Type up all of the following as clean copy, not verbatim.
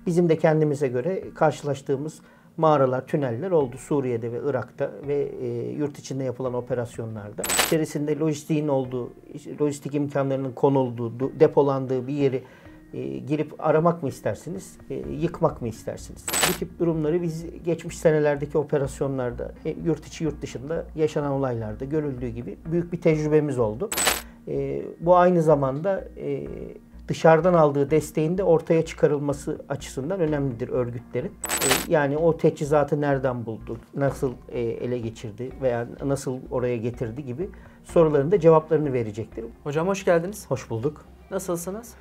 Bizim de kendimize göre karşılaştığımız mağaralar, tüneller oldu Suriye'de ve Irak'ta ve yurt içinde yapılan operasyonlarda. İçerisinde lojistiğin olduğu, lojistik imkanlarının konulduğu, depolandığı bir yeri girip aramak mı istersiniz, yıkmak mı istersiniz? Bu tip durumları biz geçmiş senelerdeki operasyonlarda, yurt içi yurt dışında yaşanan olaylarda görüldüğü gibi büyük bir tecrübemiz oldu. Bu aynı zamanda dışarıdan aldığı desteğin de ortaya çıkarılması açısından önemlidir örgütlerin. Yani o teçhizatı nereden buldu, nasıl ele geçirdi veya nasıl oraya getirdi gibi soruların da cevaplarını verecektir. Hocam hoş geldiniz. Hoş bulduk. Nasılsınız?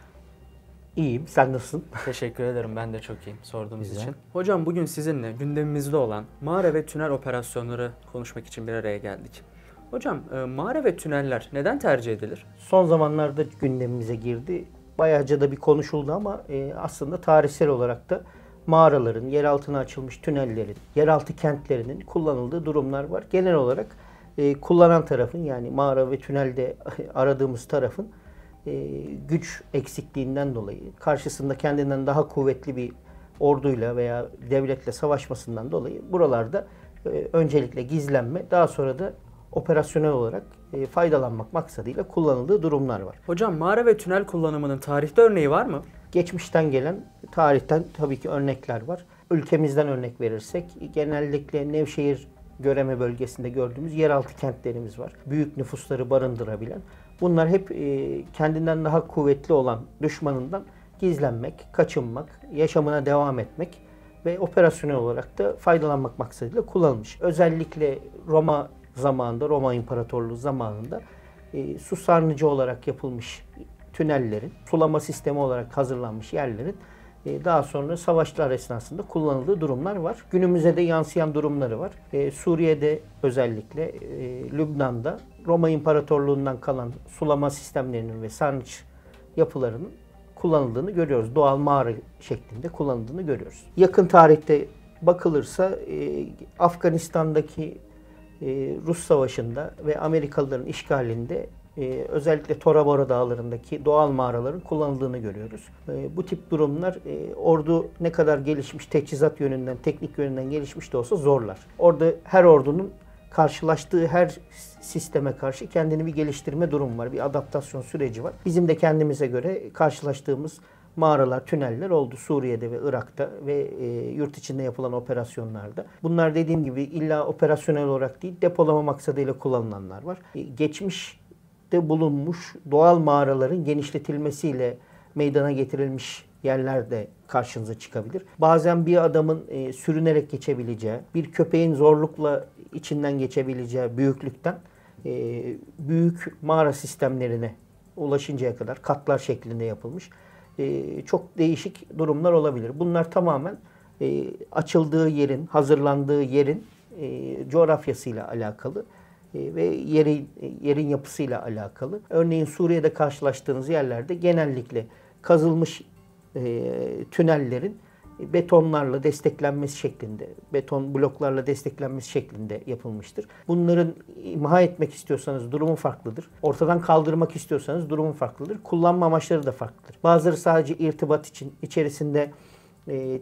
İyiyim. Sen nasılsın? Teşekkür ederim. Ben de çok iyiyim sorduğunuz Güzel. için. Hocam bugün sizinle gündemimizde olan mağara ve tünel operasyonları konuşmak için bir araya geldik. Hocam mağara ve tüneller neden tercih edilir? Son zamanlarda gündemimize girdi. Bayağıca da bir konuşuldu ama aslında tarihsel olarak da mağaraların, yer altına açılmış tünellerin, yeraltı kentlerinin kullanıldığı durumlar var. Genel olarak kullanan tarafın, yani mağara ve tünelde aradığımız tarafın güç eksikliğinden dolayı, karşısında kendinden daha kuvvetli bir orduyla veya devletle savaşmasından dolayı buralarda öncelikle gizlenme, daha sonra da operasyonel olarak faydalanmak maksadıyla kullanıldığı durumlar var. Hocam mağara ve tünel kullanımının tarihte örneği var mı? Geçmişten gelen, tarihten tabii ki örnekler var. Ülkemizden örnek verirsek genellikle Nevşehir Göreme bölgesinde gördüğümüz yeraltı kentlerimiz var. Büyük nüfusları barındırabilen. Bunlar hep kendinden daha kuvvetli olan düşmanından gizlenmek, kaçınmak, yaşamına devam etmek ve operasyonel olarak da faydalanmak maksadıyla kullanılmış. Özellikle Roma zamanında, Roma İmparatorluğu zamanında su sarnıcı olarak yapılmış tünellerin, sulama sistemi olarak hazırlanmış yerlerin daha sonra savaşlar esnasında kullanıldığı durumlar var. Günümüze de yansıyan durumları var. Suriye'de özellikle Lübnan'da Roma İmparatorluğu'ndan kalan sulama sistemlerinin ve sarnıç yapılarının kullanıldığını görüyoruz. Doğal mağara şeklinde kullanıldığını görüyoruz. Yakın tarihte bakılırsa Afganistan'daki Rus Savaşı'nda ve Amerikalıların işgalinde özellikle Tora Bora dağlarındaki doğal mağaraların kullanıldığını görüyoruz. Bu tip durumlar ordu ne kadar gelişmiş, teçhizat yönünden, teknik yönünden gelişmiş de olsa zorlar. Orada her ordunun karşılaştığı her sisteme karşı kendini bir geliştirme durumu var, bir adaptasyon süreci var. Bizim de kendimize göre karşılaştığımız mağaralar, tüneller oldu Suriye'de ve Irak'ta ve yurt içinde yapılan operasyonlarda. Bunlar dediğim gibi illa operasyonel olarak değil, depolama maksadıyla kullanılanlar var. Geçmişte bulunmuş doğal mağaraların genişletilmesiyle meydana getirilmiş yerler de karşınıza çıkabilir. Bazen bir adamın sürünerek geçebileceği, bir köpeğin zorlukla içinden geçebileceği büyüklükten büyük mağara sistemlerine ulaşıncaya kadar katlar şeklinde yapılmış çok değişik durumlar olabilir. Bunlar tamamen açıldığı yerin, hazırlandığı yerin coğrafyasıyla alakalı ve yerin yapısıyla alakalı. Örneğin Suriye'de karşılaştığınız yerlerde genellikle kazılmış tünellerin betonlarla desteklenmesi şeklinde, beton bloklarla desteklenmesi şeklinde yapılmıştır. Bunların imha etmek istiyorsanız durumu farklıdır. Ortadan kaldırmak istiyorsanız durumu farklıdır. Kullanma amaçları da farklıdır. Bazıları sadece irtibat için, içerisinde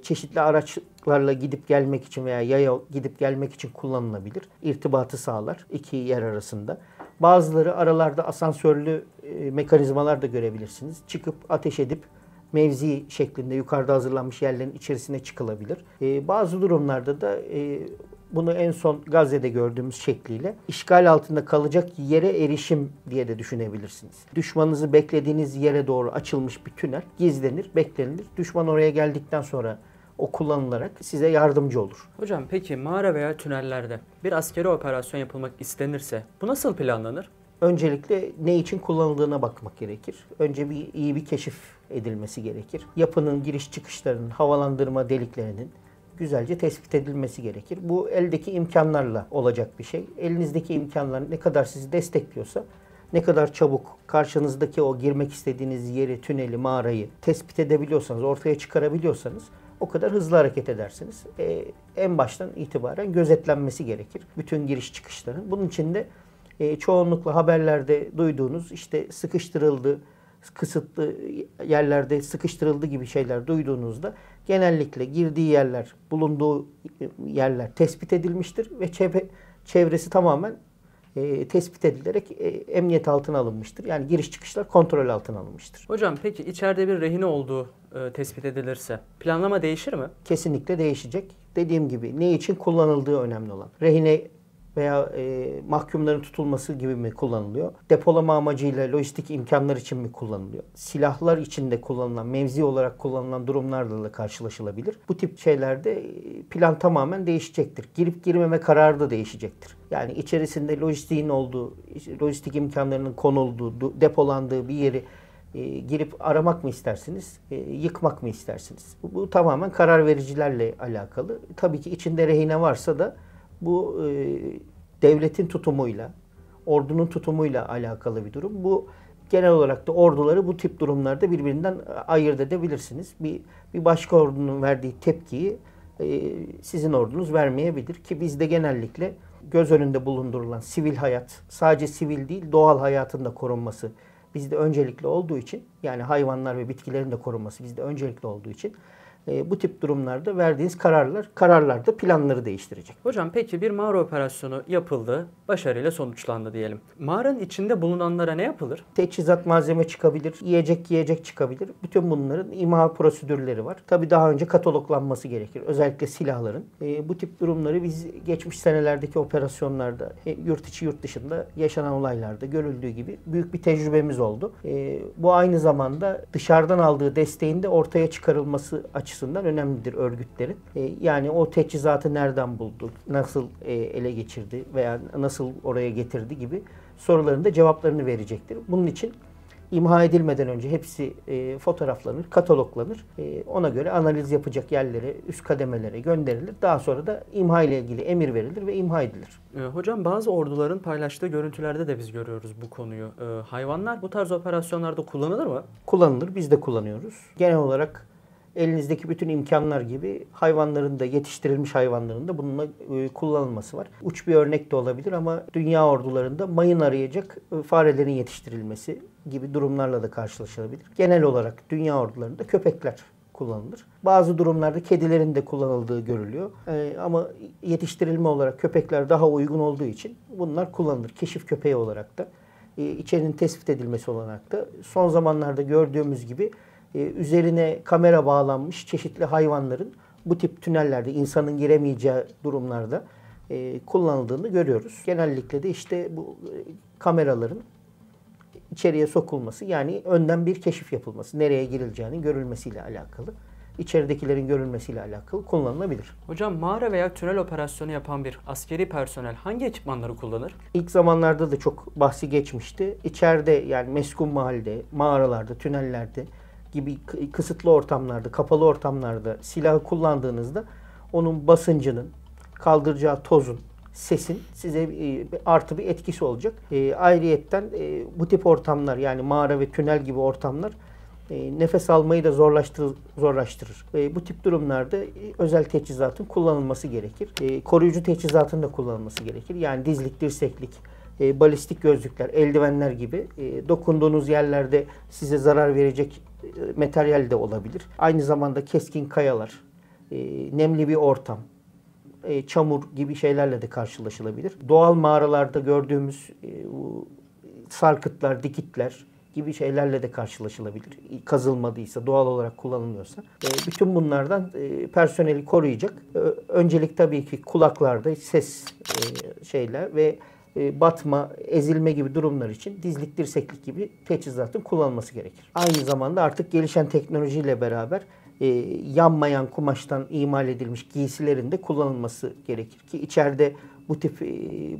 çeşitli araçlarla gidip gelmek için veya yaya gidip gelmek için kullanılabilir. İrtibatı sağlar iki yer arasında. Bazıları aralarda asansörlü mekanizmalar da görebilirsiniz. Çıkıp ateş edip mevzi şeklinde yukarıda hazırlanmış yerlerin içerisine çıkılabilir. Bazı durumlarda da bunu en son Gazze'de gördüğümüz şekliyle işgal altında kalacak yere erişim diye de düşünebilirsiniz. Düşmanınızı beklediğiniz yere doğru açılmış bir tünel gizlenir, beklenilir. Düşman oraya geldikten sonra o kullanılarak size yardımcı olur. Hocam peki mağara veya tünellerde bir askeri operasyon yapılmak istenirse bu nasıl planlanır? Öncelikle ne için kullanıldığına bakmak gerekir. Önce iyi bir keşif edilmesi gerekir. Yapının giriş çıkışlarının, havalandırma deliklerinin güzelce tespit edilmesi gerekir. Bu eldeki imkanlarla olacak bir şey. Elinizdeki imkanlar ne kadar sizi destekliyorsa, ne kadar çabuk karşınızdaki o girmek istediğiniz yeri, tüneli, mağarayı tespit edebiliyorsanız, ortaya çıkarabiliyorsanız o kadar hızlı hareket edersiniz. En baştan itibaren gözetlenmesi gerekir bütün giriş çıkışların. Bunun için de çoğunlukla haberlerde duyduğunuz işte sıkıştırıldı, kısıtlı yerlerde sıkıştırıldı gibi şeyler duyduğunuzda genellikle girdiği yerler, bulunduğu yerler tespit edilmiştir ve çevresi tamamen tespit edilerek emniyet altına alınmıştır. Yani giriş çıkışlar kontrol altına alınmıştır. Hocam peki içeride bir rehine olduğu tespit edilirse planlama değişir mi? Kesinlikle değişecek. Dediğim gibi ne için kullanıldığı önemli olan. Rehine veya mahkumların tutulması gibi mi kullanılıyor? Depolama amacıyla lojistik imkanlar için mi kullanılıyor? Silahlar içinde kullanılan, mevzi olarak kullanılan durumlarla da karşılaşılabilir. Bu tip şeylerde plan tamamen değişecektir. Girip girmeme kararı da değişecektir. Yani içerisinde lojistiğin olduğu, lojistik imkanlarının konulduğu, depolandığı bir yeri girip aramak mı istersiniz, yıkmak mı istersiniz? Bu tamamen karar vericilerle alakalı. Tabii ki içinde rehine varsa da bu devletin tutumuyla, ordunun tutumuyla alakalı bir durum. Bu genel olarak da orduları bu tip durumlarda birbirinden ayırt edebilirsiniz. Bir başka ordunun verdiği tepkiyi sizin ordunuz vermeyebilir ki bizde genellikle göz önünde bulundurulan sivil hayat, sadece sivil değil doğal hayatın da korunması bizde öncelikli olduğu için, yani hayvanlar ve bitkilerin de korunması bizde öncelikli olduğu için bu tip durumlarda verdiğiniz kararlar da planları değiştirecek. Hocam peki bir mağara operasyonu yapıldı, başarıyla sonuçlandı diyelim. Mağaranın içinde bulunanlara ne yapılır? Teçhizat malzeme çıkabilir, yiyecek çıkabilir. Bütün bunların imha prosedürleri var. Tabii daha önce kataloglanması gerekir. Özellikle silahların. Bu tip durumları biz geçmiş senelerdeki operasyonlarda, yurt içi yurt dışında yaşanan olaylarda görüldüğü gibi büyük bir tecrübemiz oldu. Bu aynı zamanda dışarıdan aldığı desteğin de ortaya çıkarılması açısından önemlidir örgütlerin. Yani o teçhizatı nereden buldu, nasıl ele geçirdi veya nasıl oraya getirdi gibi soruların da cevaplarını verecektir. Bunun için imha edilmeden önce hepsi fotoğraflanır, kataloglanır. Ona göre analiz yapacak yerlere, üst kademelere gönderilir. Daha sonra da imha ile ilgili emir verilir ve imha edilir. Hocam bazı orduların paylaştığı görüntülerde de biz görüyoruz bu konuyu. Hayvanlar bu tarz operasyonlarda kullanılır mı? Kullanılır, biz de kullanıyoruz. Genel olarak elinizdeki bütün imkanlar gibi hayvanların da, yetiştirilmiş hayvanların da bununla kullanılması var. Uç bir örnek de olabilir ama dünya ordularında mayın arayacak farelerin yetiştirilmesi gibi durumlarla da karşılaşılabilir. Genel olarak dünya ordularında köpekler kullanılır. Bazı durumlarda kedilerin de kullanıldığı görülüyor. Ama yetiştirilme olarak köpekler daha uygun olduğu için bunlar kullanılır. Keşif köpeği olarak da, içerinin tespit edilmesi olarak da son zamanlarda gördüğümüz gibi üzerine kamera bağlanmış çeşitli hayvanların bu tip tünellerde insanın giremeyeceği durumlarda kullanıldığını görüyoruz. Genellikle de işte bu kameraların içeriye sokulması, yani önden bir keşif yapılması, nereye girileceğinin görülmesiyle alakalı, içeridekilerin görülmesiyle alakalı kullanılabilir. Hocam mağara veya tünel operasyonu yapan bir askeri personel hangi ekipmanları kullanır? İlk zamanlarda da çok bahsi geçmişti. İçeride, yani meskun mahallede, mağaralarda, tünellerde gibi kısıtlı ortamlarda, kapalı ortamlarda silahı kullandığınızda onun basıncının, kaldıracağı tozun, sesin size artı bir etkisi olacak. Ayrıyetten bu tip ortamlar, yani mağara ve tünel gibi ortamlar nefes almayı da zorlaştırır. Bu tip durumlarda özel teçhizatın kullanılması gerekir. Koruyucu teçhizatın da kullanılması gerekir. Yani dizlik, dirseklik, balistik gözlükler, eldivenler gibi dokunduğunuz yerlerde size zarar verecek materyal de olabilir. Aynı zamanda keskin kayalar, nemli bir ortam, çamur gibi şeylerle de karşılaşılabilir. Doğal mağaralarda gördüğümüz sarkıtlar, dikitler gibi şeylerle de karşılaşılabilir. Kazılmadıysa, doğal olarak kullanılmıyorsa. Bütün bunlardan personeli koruyacak. Öncelik tabii ki kulaklarda ses şeyler ve batma, ezilme gibi durumlar için dizlik, dirseklik gibi teçhizatın kullanılması gerekir. Aynı zamanda artık gelişen teknolojiyle beraber yanmayan kumaştan imal edilmiş giysilerin de kullanılması gerekir ki içeride bu tip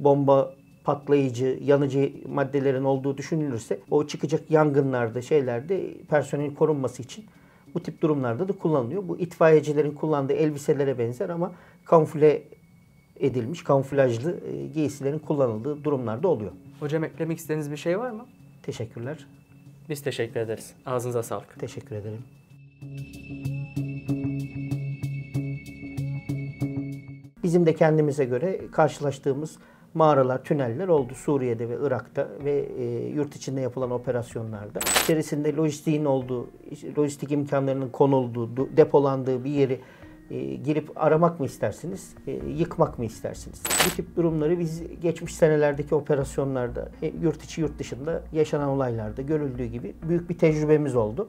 bomba, patlayıcı, yanıcı maddelerin olduğu düşünülürse o çıkacak yangınlarda, şeylerde personelin korunması için bu tip durumlarda da kullanılıyor. Bu itfaiyecilerin kullandığı elbiselere benzer ama kamufle edilmiş, kamuflajlı giysilerin kullanıldığı durumlarda oluyor. Hocam eklemek istediğiniz bir şey var mı? Teşekkürler. Biz teşekkür ederiz. Ağzınıza sağlık. Teşekkür ederim. Bizim de kendimize göre karşılaştığımız mağaralar, tüneller oldu Suriye'de ve Irak'ta ve yurt içinde yapılan operasyonlarda. İçerisinde lojistiğin olduğu, lojistik imkanlarının konulduğu, depolandığı bir yeri girip aramak mı istersiniz, yıkmak mı istersiniz? Bu tip durumları biz geçmiş senelerdeki operasyonlarda, yurt içi yurt dışında yaşanan olaylarda görüldüğü gibi büyük bir tecrübemiz oldu.